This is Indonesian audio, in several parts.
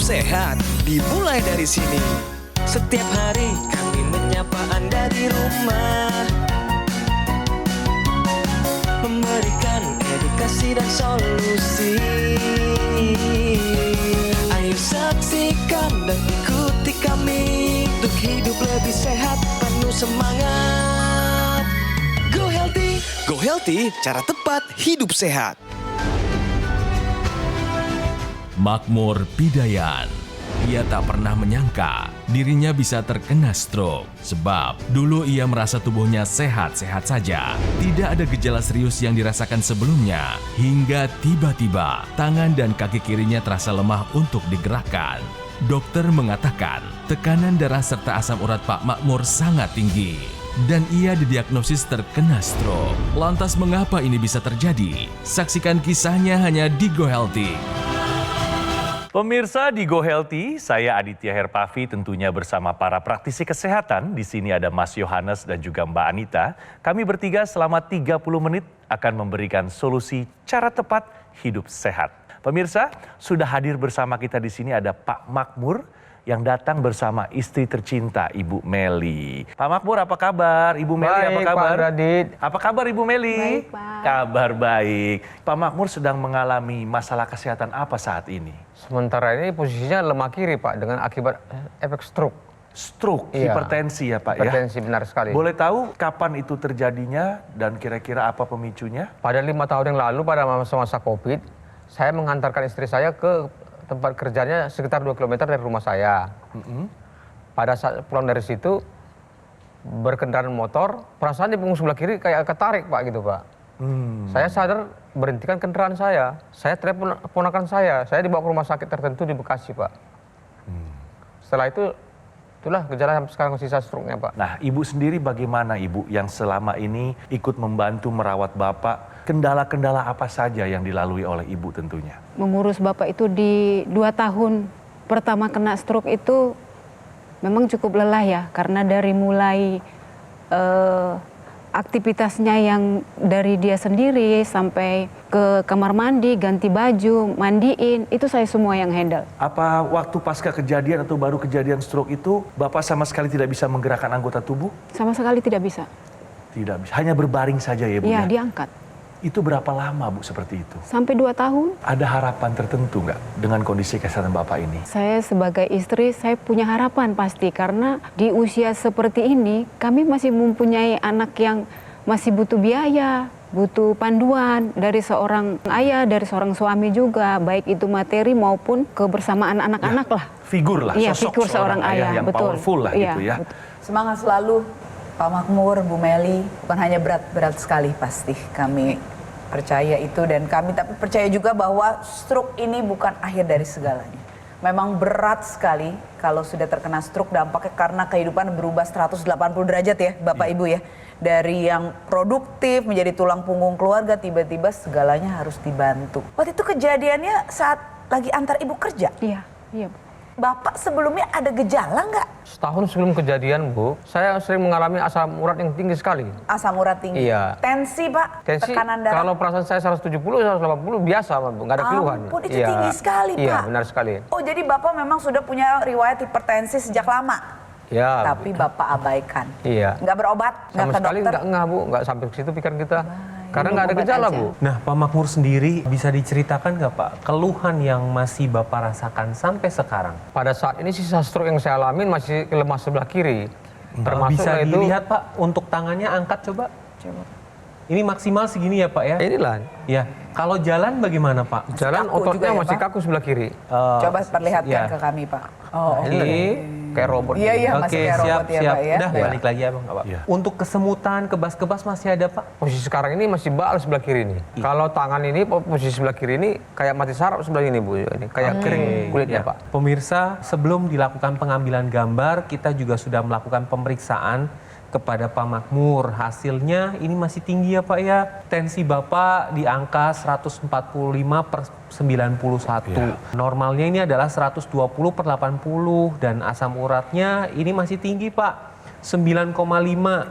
sehat dimulai dari sini. Setiap hari kami menyapa Anda di rumah, memberikan edukasi dan solusi. Ayo saksikan dan ikuti kami untuk hidup lebih sehat, penuh semangat. Go Healthy. Go Healthy, cara tepat hidup sehat. Makmur Pidayan. Ia tak pernah menyangka dirinya bisa terkena stroke. Sebab dulu ia merasa tubuhnya sehat-sehat saja. Tidak ada gejala serius yang dirasakan sebelumnya. Hingga tiba-tiba tangan dan kaki kirinya terasa lemah untuk digerakkan. Dokter mengatakan tekanan darah serta asam urat Pak Makmur sangat tinggi. Dan ia didiagnosis terkena stroke. Lantas mengapa ini bisa terjadi? Saksikan kisahnya hanya di Go Healthy. Pemirsa di Go Healthy, saya Aditya Herpavi tentunya bersama para praktisi kesehatan. Di sini ada Mas Yohanes dan juga Mbak Anita. Kami bertiga selama 30 menit akan memberikan solusi cara tepat hidup sehat. Pemirsa, sudah hadir bersama kita di sini ada Pak Makmur yang datang bersama istri tercinta Ibu Meli. Pak Makmur apa kabar? Ibu Meli apa kabar? Pak Radit. Apa kabar Ibu Meli? Baik, Pak. Kabar baik. Pak Makmur sedang mengalami masalah kesehatan apa saat ini? Sementara ini posisinya lemah kiri Pak dengan akibat efek stroke. Stroke, Iya. hipertensi ya Pak ya? Hipertensi benar sekali. Boleh tahu kapan itu terjadinya dan kira-kira apa pemicunya? Pada 5 tahun yang lalu pada masa-masa COVID, saya mengantarkan istri saya ke tempat kerjanya sekitar 2 km dari rumah saya. Pada saat pulang dari situ, berkendaraan motor, perasaan di punggung sebelah kiri kayak ketarik Pak gitu Pak. Saya sadar berhentikan kendaraan saya telepon ponakan saya dibawa ke rumah sakit tertentu di Bekasi Pak. Setelah itu, itulah gejala sampai sekarang sisa stroke-nya Pak. Nah, Ibu sendiri bagaimana Ibu yang selama ini ikut membantu merawat Bapak? Kendala-kendala apa saja yang dilalui oleh Ibu tentunya? Mengurus Bapak itu di 2 tahun pertama kena stroke itu memang cukup lelah ya. Karena dari mulai aktivitasnya yang dari dia sendiri sampai ke kamar mandi, ganti baju, mandiin, itu saya semua yang handle. Apa waktu pasca kejadian atau baru kejadian stroke itu Bapak sama sekali tidak bisa menggerakkan anggota tubuh? Sama sekali tidak bisa. Tidak bisa, hanya berbaring saja ya Bu? Iya, ya? diangkat. Itu berapa lama Bu seperti itu? Sampai 2 tahun. Ada harapan tertentu nggak dengan kondisi kesehatan Bapak ini? Saya sebagai istri, saya punya harapan pasti. Karena di usia seperti ini, kami masih mempunyai anak yang masih butuh biaya, butuh panduan dari seorang ayah, dari seorang suami juga. Baik itu materi maupun kebersamaan anak-anak lah. Figur lah, Iya, sosok figur seorang ayah, yang betul. powerful lah Iya, gitu ya. betul. Semangat selalu Pak Makmur, Bu Meli. Bukan hanya berat-berat sekali pasti kami percaya itu, dan kami tapi percaya juga bahwa stroke ini bukan akhir dari segalanya. Memang berat sekali kalau sudah terkena stroke, dampaknya karena kehidupan berubah 180 derajat ya Bapak Ibu ya. Dari yang produktif menjadi tulang punggung keluarga, tiba-tiba segalanya harus dibantu. Waktu itu kejadiannya saat lagi antar ibu kerja. Iya, iya. Bapak sebelumnya ada gejala nggak? Setahun sebelum kejadian Bu, saya sering mengalami asam urat yang tinggi sekali. Asam urat tinggi. Iya. Tensi Pak, Tensi, tekanan darah. kalau perasaan saya 170, 180 biasa Bu, nggak ada keluhan. Ampun, itu tinggi sekali Pak. Iya, benar sekali. Oh, jadi Bapak memang sudah punya riwayat hipertensi sejak lama? Ya. Tapi Bapak abaikan? Iya. Nggak berobat? Nggak Sama ke sekali dokter? nggak Bu, nggak sampai ke situ pikiran kita. Karena nggak ada Obat gejala aja. Bu. Nah, Pak Makmur sendiri bisa diceritakan nggak Pak keluhan yang masih Bapak rasakan sampai sekarang? Pada saat ini sisa stroke yang saya alamin masih lemah sebelah kiri. Bisa itu, dilihat Pak untuk tangannya, angkat coba. Ini maksimal segini ya Pak ya? inilah, Ya. Kalau jalan bagaimana Pak? jalan kaku ototnya juga ya, masih Pak? kaku sebelah kiri. Coba perlihatkan ya. ke kami Pak. Oh, oke. Ini kayak robot. Iya, iya. Oke, masih kayak siap, robot ya, siap. Pak, ya? Udah, Iya. balik lagi ya Bang. nggak apa-apa. Iya. Untuk kesemutan, kebas-kebas masih ada Pak? Posisi sekarang ini masih bal sebelah kiri nih. Kalau tangan ini posisi sebelah kiri ini kayak mati sarap sebelah ini Bu. Ini kayak kering kulitnya Ya. Pak. Pemirsa, sebelum dilakukan pengambilan gambar, kita juga sudah melakukan pemeriksaan kepada Pak Makmur. Hasilnya ini masih tinggi ya Pak ya. Tensi Bapak di angka 145/91. Normalnya ini adalah 120/80 dan asam uratnya ini masih tinggi Pak. 9,5.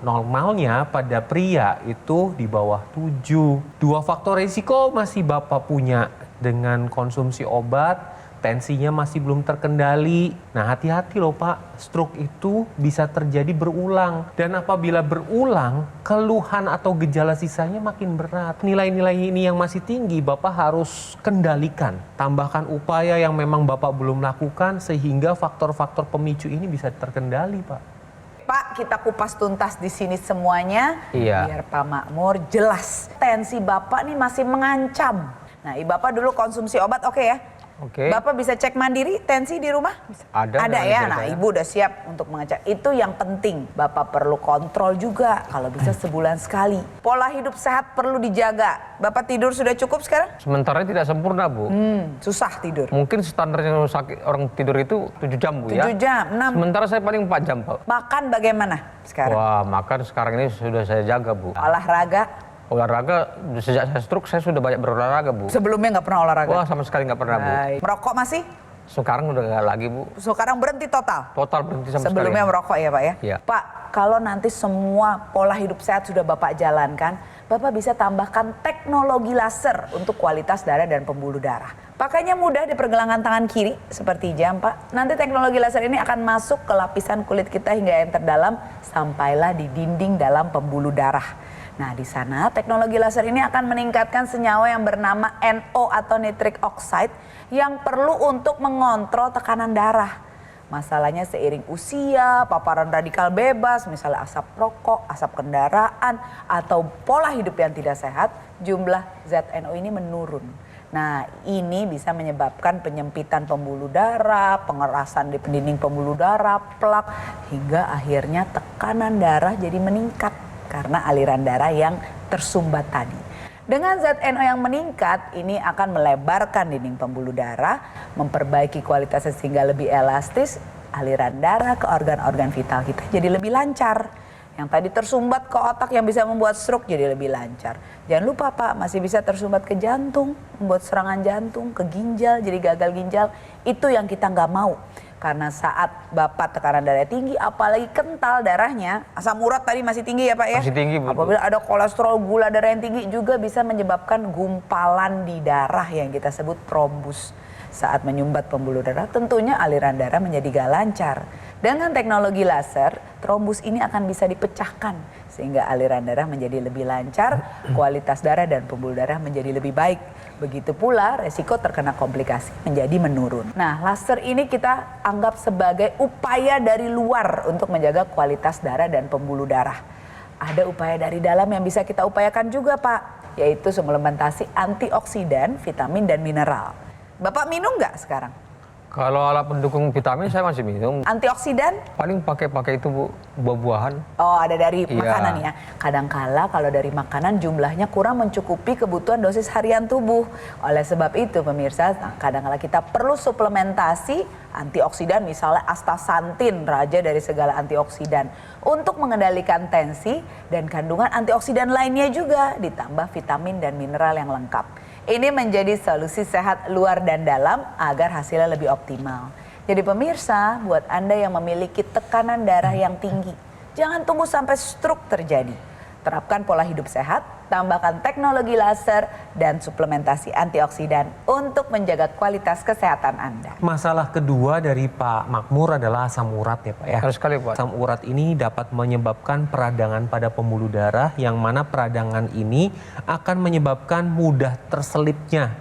Normalnya pada pria itu di bawah 7. 2 faktor risiko masih Bapak punya dengan konsumsi obat, tensinya masih belum terkendali. Nah, hati-hati loh Pak, stroke itu bisa terjadi berulang. Dan apabila berulang, keluhan atau gejala sisanya makin berat. Nilai-nilai ini yang masih tinggi, Bapak harus kendalikan. Tambahkan upaya yang memang Bapak belum lakukan sehingga faktor-faktor pemicu ini bisa terkendali, Pak. Pak, kita kupas tuntas di sini semuanya, Iya. biar Pak Makmur jelas. Tensi Bapak nih masih mengancam. Nah, Bapak dulu konsumsi obat oke ya? Oke. Bapak bisa cek mandiri tensi di rumah? Ada Ada dengan ya, istri nah saya. Ibu udah siap untuk mengecek. Itu yang penting, Bapak perlu kontrol juga, kalau bisa sebulan sekali. Pola hidup sehat perlu dijaga. Bapak tidur sudah cukup sekarang? Sementara tidak sempurna, Bu. Susah tidur. Mungkin standarnya orang tidur itu 7 jam, Bu, 7 ya. jam, 6. Sementara saya paling 4 jam, Pak. Makan bagaimana sekarang? Wah, makan sekarang ini sudah saya jaga, Bu. Olahraga? Olahraga, sejak saya stroke saya sudah banyak berolahraga, Bu. Sebelumnya nggak pernah olahraga? Wah, sama sekali nggak pernah, Bu. Baik. Merokok masih? Sekarang udah nggak lagi, Bu. Sekarang berhenti total? Total berhenti sama Sebelumnya sekali. merokok ya Pak ya? Iya. Pak, kalau nanti semua pola hidup sehat sudah Bapak jalankan, Bapak bisa tambahkan teknologi laser untuk kualitas darah dan pembuluh darah. Pakainya mudah di pergelangan tangan kiri seperti jam Pak. Nanti teknologi laser ini akan masuk ke lapisan kulit kita hingga yang terdalam sampailah di dinding dalam pembuluh darah. Nah, di sana teknologi laser ini akan meningkatkan senyawa yang bernama NO atau nitric oxide yang perlu untuk mengontrol tekanan darah. Masalahnya seiring usia, paparan radikal bebas, misalnya asap rokok, asap kendaraan, atau pola hidup yang tidak sehat, jumlah ZNO ini menurun. Nah, ini bisa menyebabkan penyempitan pembuluh darah, pengerasan di dinding pembuluh darah, plak, hingga akhirnya tekanan darah jadi meningkat karena aliran darah yang tersumbat tadi. Dengan ZNO yang meningkat, ini akan melebarkan dinding pembuluh darah, memperbaiki kualitasnya sehingga lebih elastis, aliran darah ke organ-organ vital kita jadi lebih lancar. Yang tadi tersumbat ke otak yang bisa membuat stroke jadi lebih lancar. Jangan lupa Pak, masih bisa tersumbat ke jantung, membuat serangan jantung, ke ginjal, jadi gagal ginjal. Itu yang kita nggak mau. Karena saat Bapak tekanan darah tinggi, apalagi kental darahnya, asam urat tadi masih tinggi ya Pak ya? Masih tinggi, Bu. Apabila ada kolesterol, gula darah yang tinggi juga bisa menyebabkan gumpalan di darah yang kita sebut trombus. Saat menyumbat pembuluh darah, tentunya aliran darah menjadi gak lancar. Dengan teknologi laser, trombus ini akan bisa dipecahkan sehingga aliran darah menjadi lebih lancar, kualitas darah dan pembuluh darah menjadi lebih baik. Begitu pula resiko terkena komplikasi menjadi menurun. Nah, laser ini kita anggap sebagai upaya dari luar untuk menjaga kualitas darah dan pembuluh darah. Ada upaya dari dalam yang bisa kita upayakan juga Pak, yaitu suplementasi antioksidan, vitamin dan mineral. Bapak minum nggak sekarang? Kalau alat pendukung vitamin saya masih minum. Antioksidan? Paling pakai itu, Bu, buah-buahan. Oh, ada dari Iya. makanan ya. Kadangkala kalau dari makanan jumlahnya kurang mencukupi kebutuhan dosis harian tubuh. Oleh sebab itu pemirsa, kadangkala kita perlu suplementasi antioksidan, misalnya astaxanthin, raja dari segala antioksidan, untuk mengendalikan tensi dan kandungan antioksidan lainnya juga, ditambah vitamin dan mineral yang lengkap. Ini menjadi solusi sehat luar dan dalam agar hasilnya lebih optimal. Jadi pemirsa, buat Anda yang memiliki tekanan darah yang tinggi, jangan tunggu sampai stroke terjadi. Terapkan pola hidup sehat, tambahkan teknologi laser dan suplementasi antioksidan untuk menjaga kualitas kesehatan Anda. Masalah kedua dari Pak Makmur adalah asam urat ya Pak ya. Harus sekali, Pak. Asam urat ini dapat menyebabkan peradangan pada pembuluh darah yang mana peradangan ini akan menyebabkan mudah terselipnya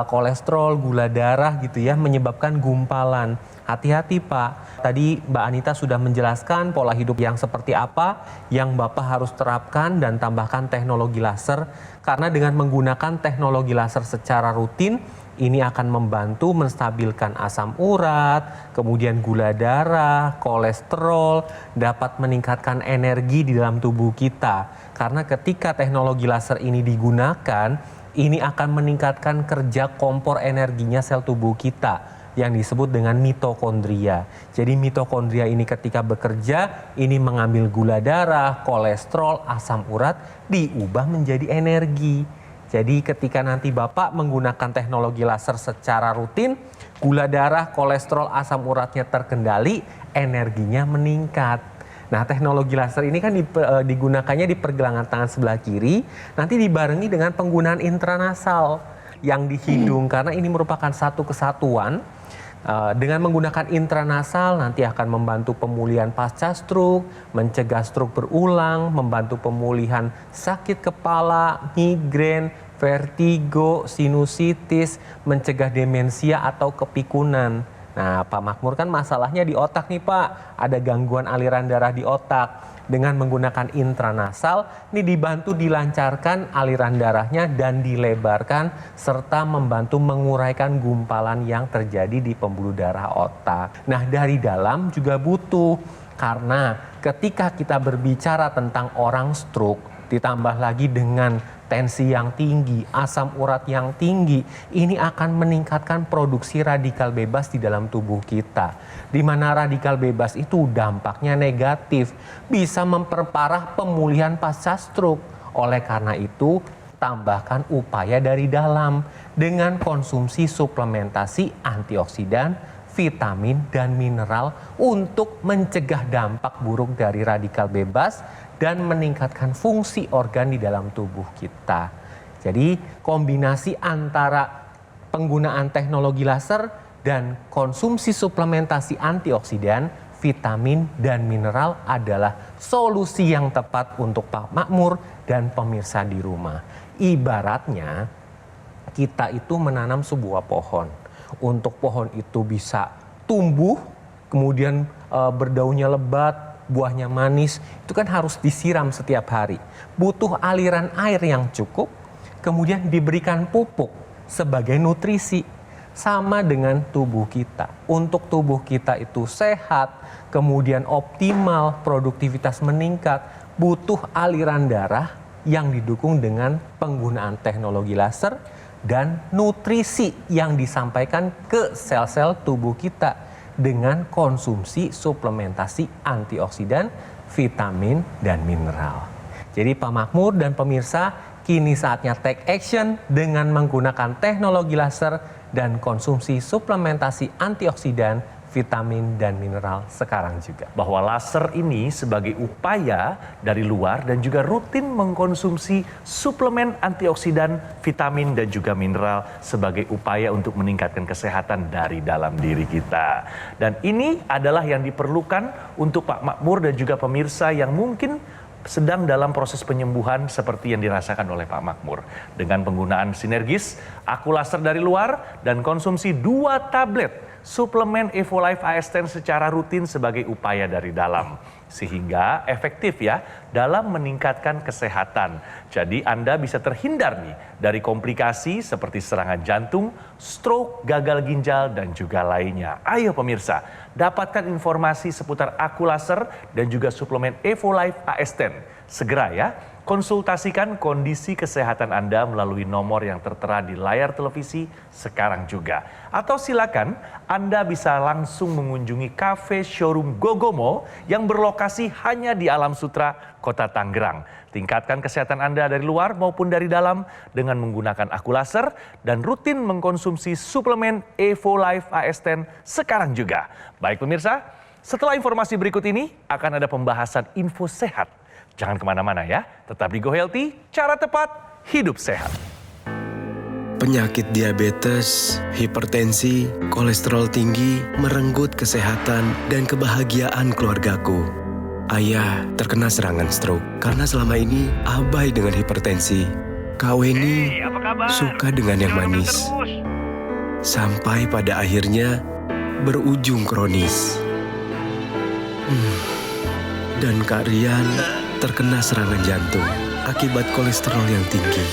kolesterol, gula darah gitu ya, menyebabkan gumpalan. Hati-hati Pak, tadi Mbak Anita sudah menjelaskan pola hidup yang seperti apa yang Bapak harus terapkan dan tambahkan teknologi laser. Karena dengan menggunakan teknologi laser secara rutin, ini akan membantu menstabilkan asam urat, kemudian gula darah, kolesterol, dapat meningkatkan energi di dalam tubuh kita. Karena ketika teknologi laser ini digunakan, ini akan meningkatkan kerja kompor energinya sel tubuh kita yang disebut dengan mitokondria. Jadi mitokondria ini ketika bekerja, ini mengambil gula darah, kolesterol, asam urat, diubah menjadi energi. Jadi ketika nanti Bapak menggunakan teknologi laser secara rutin, gula darah, kolesterol, asam uratnya terkendali, energinya meningkat. Nah, teknologi laser ini kan digunakannya di pergelangan tangan sebelah kiri, nanti dibarengi dengan penggunaan intranasal yang di hidung, karena ini merupakan satu kesatuan Dengan menggunakan intranasal nanti akan membantu pemulihan pasca stroke, mencegah stroke berulang, membantu pemulihan sakit kepala, migrain, vertigo, sinusitis, mencegah demensia atau kepikunan. Nah, Pak Makmur kan masalahnya di otak nih Pak, ada gangguan aliran darah di otak. Dengan menggunakan intranasal, ini dibantu dilancarkan aliran darahnya dan dilebarkan, serta membantu menguraikan gumpalan yang terjadi di pembuluh darah otak. Nah, dari dalam juga butuh, karena ketika kita berbicara tentang orang stroke, ditambah lagi dengan tensi yang tinggi, asam urat yang tinggi, ini akan meningkatkan produksi radikal bebas di dalam tubuh kita. Di mana radikal bebas itu dampaknya negatif, bisa memperparah pemulihan pasca stroke. Oleh karena itu, tambahkan upaya dari dalam dengan konsumsi suplementasi antioksidan, vitamin, dan mineral untuk mencegah dampak buruk dari radikal bebas dan meningkatkan fungsi organ di dalam tubuh kita. Jadi kombinasi antara penggunaan teknologi laser dan konsumsi suplementasi antioksidan, vitamin, dan mineral adalah solusi yang tepat untuk Pak Makmur dan pemirsa di rumah. Ibaratnya kita itu menanam sebuah pohon. Untuk pohon itu bisa tumbuh, kemudian berdaunnya lebat, buahnya manis, itu kan harus disiram setiap hari. Butuh aliran air yang cukup, kemudian diberikan pupuk sebagai nutrisi. Sama dengan tubuh kita. Untuk tubuh kita itu sehat, kemudian optimal, produktivitas meningkat, butuh aliran darah yang didukung dengan penggunaan teknologi laser dan nutrisi yang disampaikan ke sel-sel tubuh kita dengan konsumsi suplementasi antioksidan, vitamin, dan mineral. Jadi Pak Makmur dan pemirsa, kini saatnya take action dengan menggunakan teknologi laser dan konsumsi suplementasi antioksidan, vitamin, dan mineral sekarang juga. Bahwa laser ini sebagai upaya dari luar dan juga rutin mengkonsumsi suplemen antioksidan, vitamin, dan juga mineral sebagai upaya untuk meningkatkan kesehatan dari dalam diri kita. Dan ini adalah yang diperlukan untuk Pak Makmur dan juga pemirsa yang mungkin sedang dalam proses penyembuhan seperti yang dirasakan oleh Pak Makmur. Dengan penggunaan sinergis, aku laser dari luar, dan konsumsi 2 tablet suplemen Evolife AS10 secara rutin sebagai upaya dari dalam. Sehingga efektif ya dalam meningkatkan kesehatan. Jadi Anda bisa terhindar nih dari komplikasi seperti serangan jantung, stroke, gagal ginjal, dan juga lainnya. Ayo pemirsa, dapatkan informasi seputar aku laser dan juga suplemen Evolife AS10. Segera ya, konsultasikan kondisi kesehatan Anda melalui nomor yang tertera di layar televisi sekarang juga. Atau silakan Anda bisa langsung mengunjungi kafe showroom Gogomo yang berlokasi hanya di Alam Sutra, Kota Tangerang. Tingkatkan kesehatan Anda dari luar maupun dari dalam dengan menggunakan aku laser dan rutin mengkonsumsi suplemen Evolife AS10 sekarang juga. Baik pemirsa, setelah informasi berikut ini akan ada pembahasan info sehat. Jangan kemana-mana ya, tetap di Go Healthy, cara tepat, hidup sehat. Penyakit diabetes, hipertensi, kolesterol tinggi merenggut kesehatan dan kebahagiaan keluargaku. Ayah terkena serangan stroke karena selama ini abai dengan hipertensi. Kak Weni suka dengan yang manis. Sampai pada akhirnya berujung kronis. Dan Kak Rian terkena serangan jantung akibat kolesterol yang tinggi.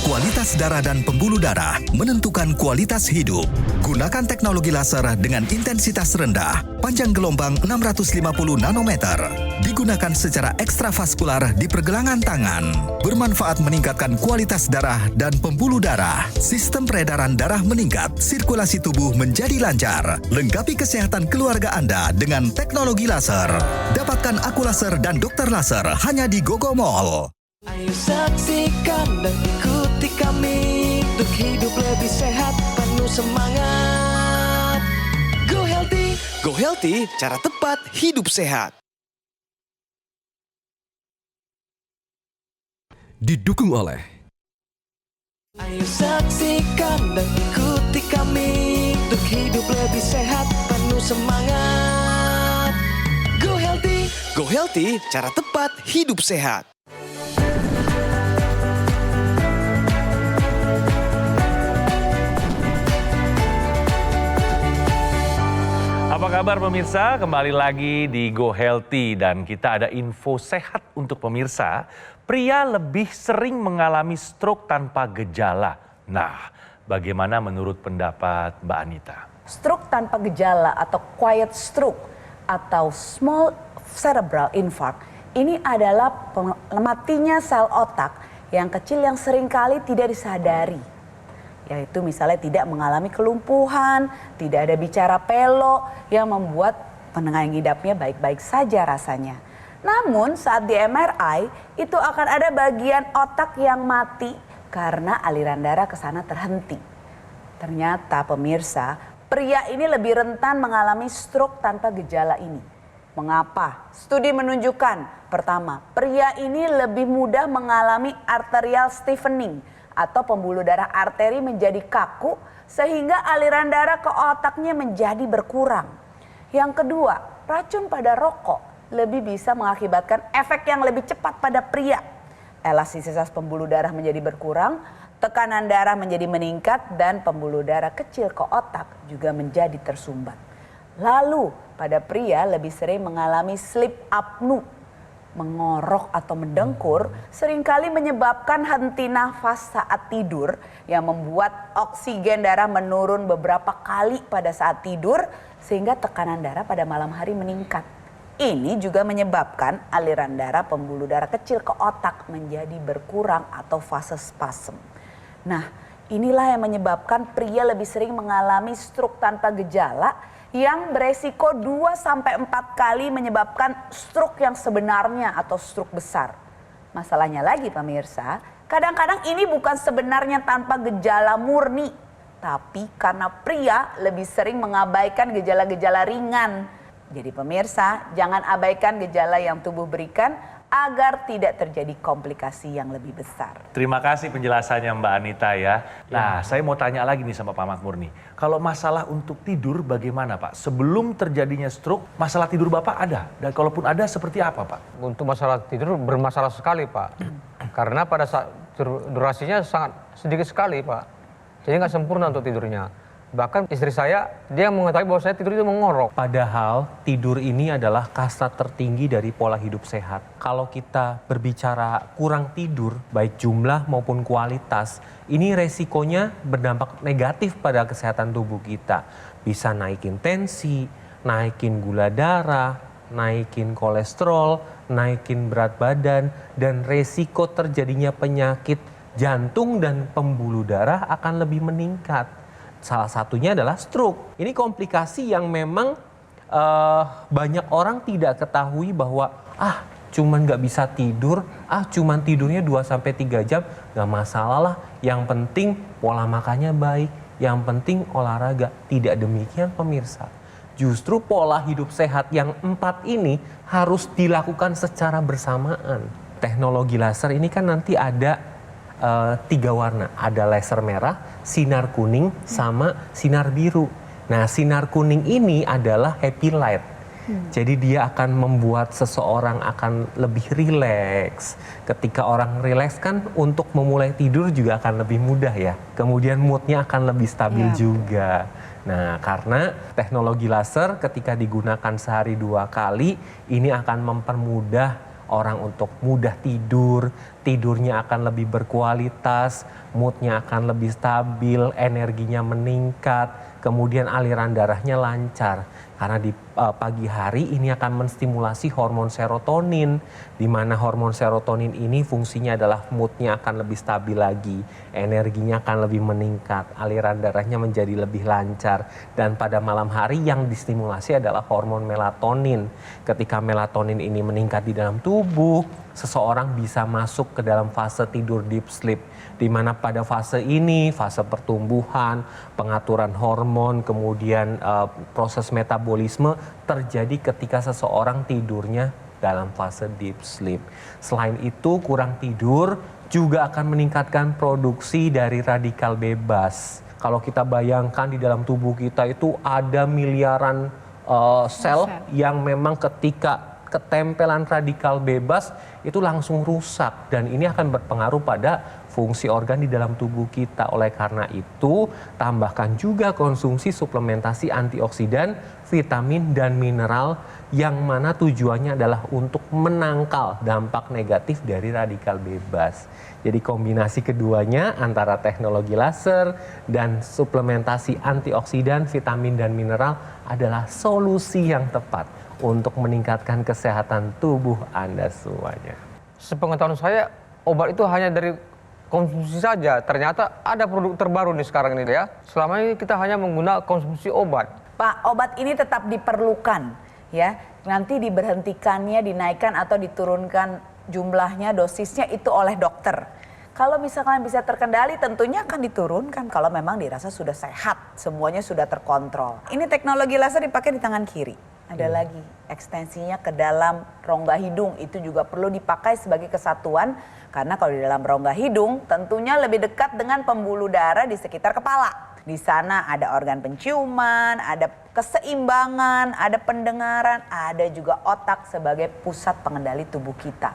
Kualitas darah dan pembuluh darah menentukan kualitas hidup. Gunakan teknologi laser dengan intensitas rendah, panjang gelombang 650 nanometer. Digunakan secara ekstravaskular di pergelangan tangan. Bermanfaat meningkatkan kualitas darah dan pembuluh darah. Sistem peredaran darah meningkat, sirkulasi tubuh menjadi lancar. Lengkapi kesehatan keluarga Anda dengan teknologi laser. Dapatkan aku laser dan dokter laser hanya di Gogo Mall. Ayo saksikan dan ikuti kami untuk hidup lebih sehat, penuh semangat. Go Healthy. Go Healthy, cara tepat hidup sehat. Didukung oleh Ayo saksikan dan ikuti kami untuk hidup lebih sehat, penuh semangat. Go Healthy, cara tepat hidup sehat. Apa kabar pemirsa? Kembali lagi di Go Healthy dan kita ada info sehat untuk pemirsa. Pria lebih sering mengalami stroke tanpa gejala. Nah, bagaimana menurut pendapat Mbak Anita? Stroke tanpa gejala atau quiet stroke atau small cerebral infarct ini adalah matinya sel otak yang kecil yang seringkali tidak disadari. Yaitu misalnya tidak mengalami kelumpuhan, tidak ada bicara pelo yang membuat penengah ngidapnya baik-baik saja rasanya. Namun saat di MRI itu akan ada bagian otak yang mati karena aliran darah ke sana terhenti. Ternyata pemirsa, pria ini lebih rentan mengalami stroke tanpa gejala ini. Mengapa? Studi menunjukkan, pertama, pria ini lebih mudah mengalami arterial stiffening atau pembuluh darah arteri menjadi kaku sehingga aliran darah ke otaknya menjadi berkurang. Yang kedua, racun pada rokok lebih bisa mengakibatkan efek yang lebih cepat pada pria. Elastisitas pembuluh darah menjadi berkurang, tekanan darah menjadi meningkat, dan pembuluh darah kecil ke otak juga menjadi tersumbat. Lalu pada pria lebih sering mengalami sleep apnea, mengorok atau mendengkur, seringkali menyebabkan henti nafas saat tidur yang membuat oksigen darah menurun beberapa kali pada saat tidur sehingga tekanan darah pada malam hari meningkat. Ini juga menyebabkan aliran darah pembuluh darah kecil ke otak menjadi berkurang atau fase spasm. Nah, inilah yang menyebabkan pria lebih sering mengalami stroke tanpa gejala yang beresiko 2-4 kali menyebabkan stroke yang sebenarnya atau stroke besar. Masalahnya lagi pemirsa, kadang-kadang ini bukan sebenarnya tanpa gejala murni, tapi karena pria lebih sering mengabaikan gejala-gejala ringan. Jadi pemirsa, jangan abaikan gejala yang tubuh berikan agar tidak terjadi komplikasi yang lebih besar. Terima kasih penjelasannya Mbak Anita ya. Nah, saya mau tanya lagi nih sama Pak Makmur nih. Kalau masalah untuk tidur bagaimana Pak? Sebelum terjadinya stroke, masalah tidur Bapak ada? Dan kalaupun ada seperti apa Pak? Untuk masalah tidur bermasalah sekali Pak. Karena pada saat durasinya sangat sedikit sekali Pak. Jadi nggak sempurna untuk tidurnya. Bahkan istri saya, dia mengetahui bahwa saya tidur itu mengorok. Padahal tidur ini adalah kasta tertinggi dari pola hidup sehat. Kalau kita berbicara kurang tidur, baik jumlah maupun kualitas, ini resikonya berdampak negatif pada kesehatan tubuh kita. Bisa naikin tensi, naikin gula darah, naikin kolesterol, naikin berat badan, dan resiko terjadinya penyakit jantung dan pembuluh darah akan lebih meningkat. Salah satunya adalah stroke. Ini komplikasi yang memang banyak orang tidak ketahui bahwa cuman nggak bisa tidur, cuman tidurnya 2-3 jam, nggak masalah lah. Yang penting pola makannya baik, yang penting olahraga. Tidak demikian pemirsa. Justru pola hidup sehat yang 4 ini harus dilakukan secara bersamaan. Teknologi laser ini kan nanti ada 3 warna, ada laser merah, sinar kuning, sama sinar biru. Nah, sinar kuning ini adalah happy light. Jadi dia akan membuat seseorang akan lebih rileks. Ketika orang rileks kan untuk memulai tidur juga akan lebih mudah ya. Kemudian moodnya akan lebih stabil juga. Nah, karena teknologi laser ketika digunakan sehari 2 kali, ini akan mempermudah orang untuk mudah tidur, tidurnya akan lebih berkualitas, moodnya akan lebih stabil, energinya meningkat, kemudian aliran darahnya lancar. Karena di pagi hari ini akan menstimulasi hormon serotonin, di mana hormon serotonin ini fungsinya adalah moodnya akan lebih stabil lagi, energinya akan lebih meningkat, aliran darahnya menjadi lebih lancar. Dan pada malam hari yang distimulasi adalah hormon melatonin. Ketika melatonin ini meningkat di dalam tubuh, seseorang bisa masuk ke dalam fase tidur deep sleep, di mana pada fase ini, fase pertumbuhan, pengaturan hormon, kemudian proses metabolisme terjadi ketika seseorang tidurnya dalam fase deep sleep. Selain itu, kurang tidur juga akan meningkatkan produksi dari radikal bebas. Kalau kita bayangkan di dalam tubuh kita itu ada miliaran sel yang memang ketika ketempelan radikal bebas itu langsung rusak dan ini akan berpengaruh pada fungsi organ di dalam tubuh kita. Oleh karena itu, tambahkan juga konsumsi suplementasi antioksidan, vitamin dan mineral yang mana tujuannya adalah untuk menangkal dampak negatif dari radikal bebas. Jadi kombinasi keduanya antara teknologi laser dan suplementasi antioksidan, vitamin dan mineral adalah solusi yang tepat untuk meningkatkan kesehatan tubuh Anda semuanya. Sepengetahuan saya, obat itu hanya dari konsumsi saja. Ternyata ada produk terbaru nih sekarang ini ya. Selama ini kita hanya menggunakan konsumsi obat. Pak, obat ini tetap diperlukan ya. Nanti diberhentikannya, dinaikkan atau diturunkan jumlahnya, dosisnya itu oleh dokter. Kalau misalkan bisa terkendali tentunya akan diturunkan kalau memang dirasa sudah sehat, semuanya sudah terkontrol. Ini teknologi laser dipakai di tangan kiri. Ada lagi ekstensinya ke dalam rongga hidung, itu juga perlu dipakai sebagai kesatuan karena kalau di dalam rongga hidung tentunya lebih dekat dengan pembuluh darah di sekitar kepala. Di sana ada organ penciuman, ada keseimbangan, ada pendengaran, ada juga otak sebagai pusat pengendali tubuh kita.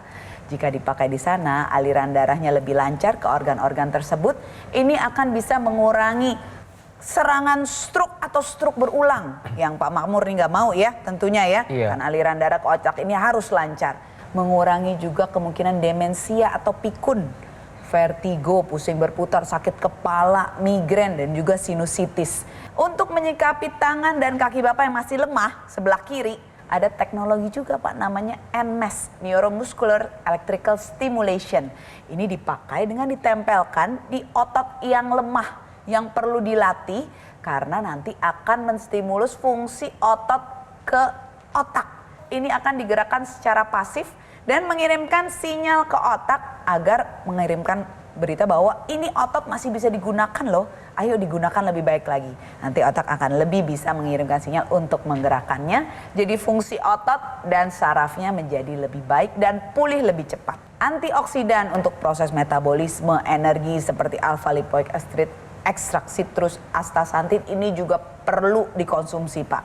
Jika dipakai di sana, aliran darahnya lebih lancar ke organ-organ tersebut, ini akan bisa mengurangi serangan stroke atau stroke berulang yang Pak Makmur nih nggak mau ya tentunya ya. Kan aliran darah ke otak ini harus lancar. Mengurangi juga kemungkinan demensia atau pikun, vertigo, pusing berputar, sakit kepala, migrain dan juga sinusitis. Untuk menyikapi tangan dan kaki Bapak yang masih lemah sebelah kiri, ada teknologi juga Pak namanya NMES, Neuromuscular Electrical Stimulation. Ini dipakai dengan ditempelkan di otot yang lemah yang perlu dilatih karena nanti akan menstimulus fungsi otot ke otak. Ini akan digerakkan secara pasif dan mengirimkan sinyal ke otak agar mengirimkan berita bahwa ini otot masih bisa digunakan loh. Ayo digunakan lebih baik lagi. Nanti otak akan lebih bisa mengirimkan sinyal untuk menggerakkannya. Jadi fungsi otot dan sarafnya menjadi lebih baik dan pulih lebih cepat. Antioksidan untuk proses metabolisme energi seperti alpha lipoic ekstrak citrus astaxanthin ini juga perlu dikonsumsi Pak.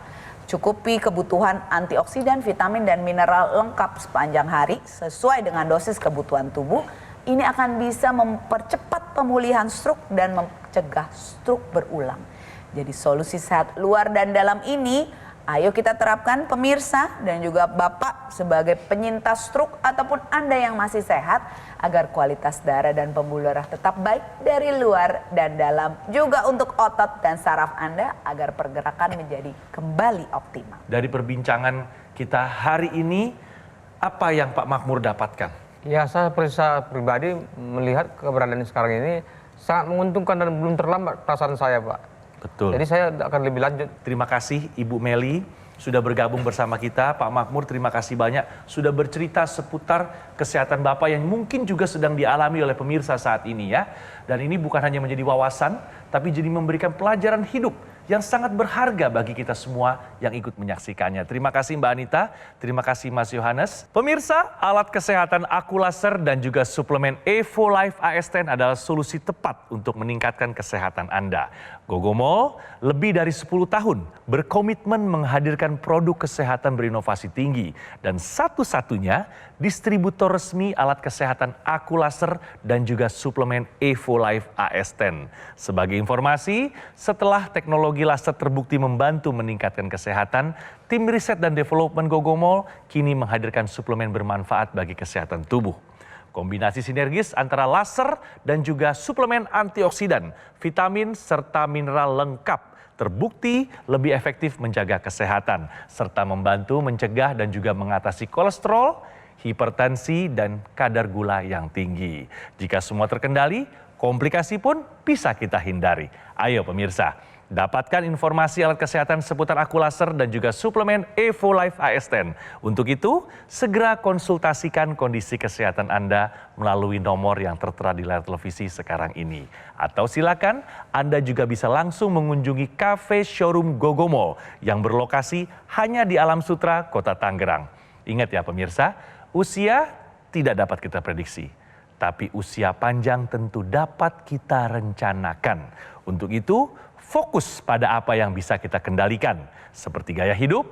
Cukupi kebutuhan antioksidan, vitamin dan mineral lengkap sepanjang hari sesuai dengan dosis kebutuhan tubuh. Ini akan bisa mempercepat pemulihan stroke dan mencegah stroke berulang. Jadi solusi sehat luar dan dalam ini ayo kita terapkan pemirsa dan juga Bapak sebagai penyintas stroke ataupun Anda yang masih sehat agar kualitas darah dan pembuluh darah tetap baik dari luar dan dalam. Juga untuk otot dan saraf Anda agar pergerakan menjadi kembali optimal. Dari perbincangan kita hari ini, apa yang Pak Makmur dapatkan? Ya, saya pribadi melihat keberadaan sekarang ini sangat menguntungkan dan belum terlambat perasaan saya Pak. Betul. Jadi saya akan lebih lanjut. Terima kasih Ibu Meli sudah bergabung bersama kita. Pak Makmur terima kasih banyak sudah bercerita seputar kesehatan Bapak yang mungkin juga sedang dialami oleh pemirsa saat ini ya. Dan ini bukan hanya menjadi wawasan, tapi jadi memberikan pelajaran hidup yang sangat berharga bagi kita semua yang ikut menyaksikannya. Terima kasih Mbak Anita, terima kasih Mas Yohanes. Pemirsa, alat kesehatan Akulaser dan juga suplemen Evo Life AS10 adalah solusi tepat untuk meningkatkan kesehatan Anda. Gogomol lebih dari 10 tahun berkomitmen menghadirkan produk kesehatan berinovasi tinggi dan satu-satunya distributor resmi alat kesehatan Akulaser dan juga suplemen Evo Life AS10. Sebagai informasi, setelah teknologi laser terbukti membantu meningkatkan kesehatan, tim riset dan development Gogomol kini menghadirkan suplemen bermanfaat bagi kesehatan tubuh. Kombinasi sinergis antara laser dan juga suplemen antioksidan, vitamin serta mineral lengkap terbukti lebih efektif menjaga kesehatan serta membantu mencegah dan juga mengatasi kolesterol, hipertensi dan kadar gula yang tinggi. Jika semua terkendali, komplikasi pun bisa kita hindari. Ayo pemirsa, dapatkan informasi alat kesehatan seputar Akulaser dan juga suplemen Evo Life AS10. Untuk itu, segera konsultasikan kondisi kesehatan Anda melalui nomor yang tertera di layar televisi sekarang ini. Atau silakan Anda juga bisa langsung mengunjungi kafe showroom Gogomol yang berlokasi hanya di Alam Sutra, Kota Tangerang. Ingat ya pemirsa, usia tidak dapat kita prediksi. Tapi usia panjang tentu dapat kita rencanakan. Untuk itu, fokus pada apa yang bisa kita kendalikan. Seperti gaya hidup,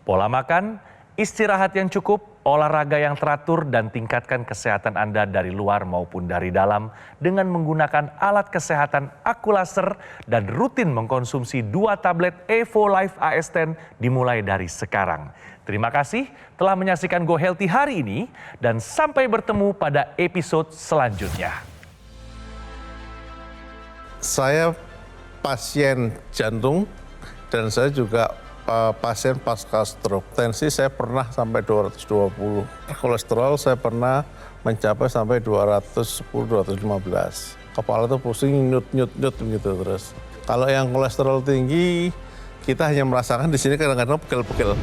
pola makan, istirahat yang cukup, olahraga yang teratur, dan tingkatkan kesehatan Anda dari luar maupun dari dalam dengan menggunakan alat kesehatan Aqualaser dan rutin mengkonsumsi 2 tablet Evo Life AS10 dimulai dari sekarang. Terima kasih telah menyaksikan Go Healthy hari ini dan sampai bertemu pada episode selanjutnya. Saya pasien jantung dan saya juga pasien pasca stroke. Tensi saya pernah sampai 220. Kolesterol saya pernah mencapai sampai 210-215. Kepala tuh pusing nyut-nyut gitu terus. Kalau yang kolesterol tinggi, kita hanya merasakan di sini kadang-kadang pegel-pegel.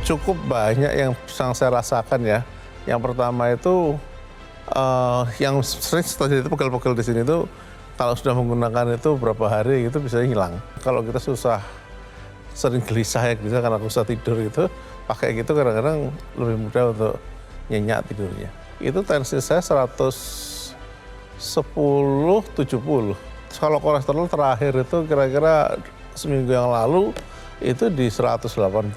Cukup banyak yang saya rasakan ya. Yang pertama itu yang sering terjadi itu pegel-pegel di sini itu kalau sudah menggunakan itu berapa hari itu bisa hilang. Kalau kita sering gelisah ya gelisah karena susah tidur itu pakai gitu kadang-kadang lebih mudah untuk nyenyak tidurnya. Itu tensi saya 110/70. Kalau kolesterol terakhir itu kira-kira seminggu yang lalu itu di 180.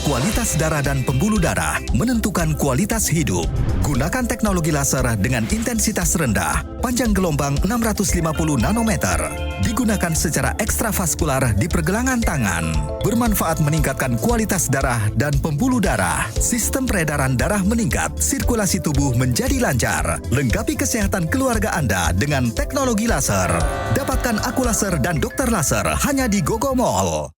Kualitas darah dan pembuluh darah menentukan kualitas hidup. Gunakan teknologi laser dengan intensitas rendah, panjang gelombang 650 nanometer. Digunakan secara ekstravaskular di pergelangan tangan. Bermanfaat meningkatkan kualitas darah dan pembuluh darah. Sistem peredaran darah meningkat, sirkulasi tubuh menjadi lancar. Lengkapi kesehatan keluarga Anda dengan teknologi laser. Dapatkan Aqualaser dan Dokter Laser hanya di Gogo Mall.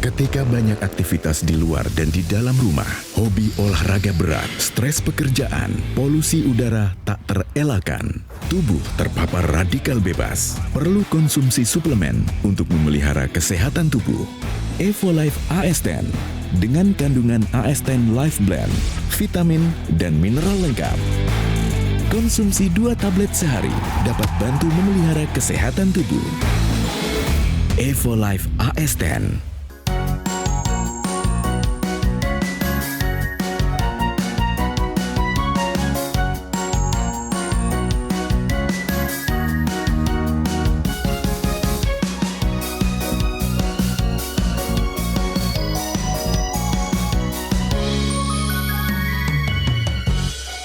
Ketika banyak aktivitas di luar dan di dalam rumah, hobi olahraga berat, stres pekerjaan, polusi udara tak terelakkan, tubuh terpapar radikal bebas, perlu konsumsi suplemen untuk memelihara kesehatan tubuh. Evo Life AS10 dengan kandungan AS10 Life Blend, vitamin dan mineral lengkap. Konsumsi 2 tablet sehari dapat bantu memelihara kesehatan tubuh. Evo Life AS10.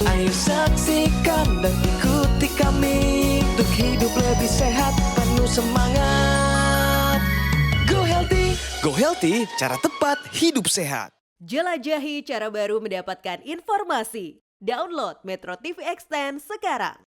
Ayo saksikan dan ikuti kami untuk hidup lebih sehat, penuh semangat. Go Healthy, cara tepat hidup sehat. Jelajahi cara baru mendapatkan informasi. Download Metro TV Extend sekarang.